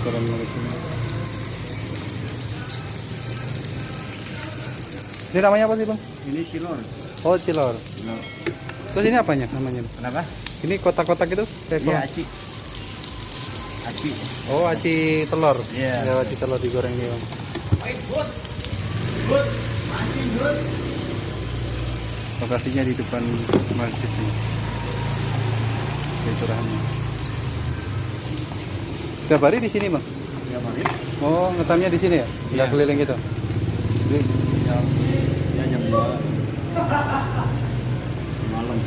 Turun lagi sini. Ini namanya apa sih bang? Ini cilor. Oh cilor. Cilor. Terus ini apanya namanya? Kenapa? Ini kotak-kotak itu? Kayak Iya, apa? aci. Aci. Oh aci telur. Iya. Ya, aci telur digoreng nih bang. Lokasinya di depan masjid nih. Curahannya. Setiap hari di sini bang? Ya, Marit. Oh ngetamnya di sini ya? Nggak Iya. keliling gitu? Jam 2 malam.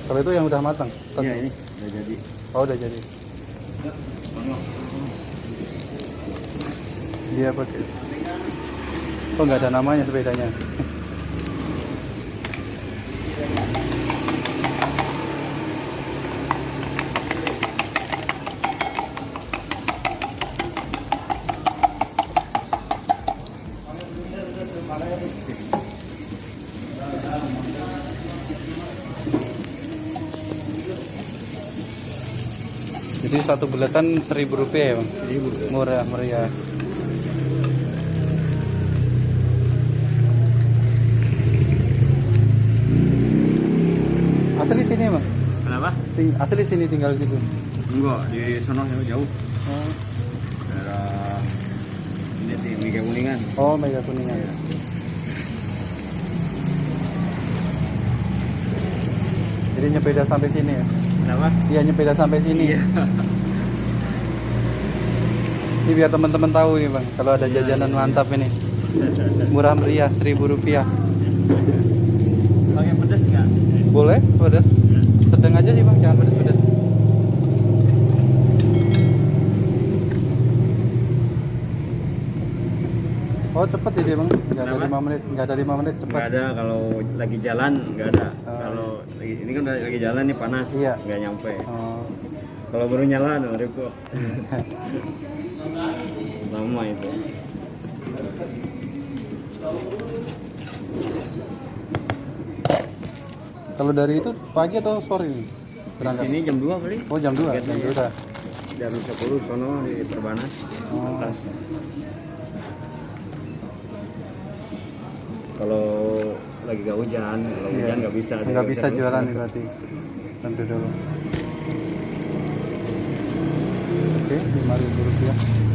Kalau itu yang udah matang? Iya, ini udah jadi. Oh udah jadi. Dia pakai. Oh nggak ada namanya sepedanya. Jadi satu bulatan Rp1.000 ya bang? Murah meriah. Asli sini bang? Kenapa? Asli sini tinggal gitu? Enggak, di sono jauh. Oh, Daerah ini di Mega Kuningan. oh Mega Kuningan. Jadi nyepeda sampai sini ya? Kenapa? Iya nyepeda sampai sini. Iya. Ini biar teman-teman tahu nih bang, kalau ada jajanan mantap ini, murah meriah Rp1.000. Pakai pedas nggak? Boleh, pedas. Sedang aja sih bang, jangan pedas-pedas. Oh cepet ini bang, nggak ada Kenapa? 5 menit, nggak ada 5 menit cepet. Nggak ada, kalau lagi jalan nggak ada. Oh. Kalau ini kan lagi jalan nih panas, Iya. nggak nyampe. Oh. Kalau baru nyala, repot. Lama itu. Kalau dari itu pagi atau sore nih? Di Berangkat? sini jam 2 kali. Oh jam 2, jam Targetnya 2 dah. Jam 10 sono di Perbanas. Oh. Atas. Kalau lagi gak hujan, kalau Iya. hujan nggak bisa. Nggak bisa jualan nih berarti. Nanti dulu. Oke, Rp5.000.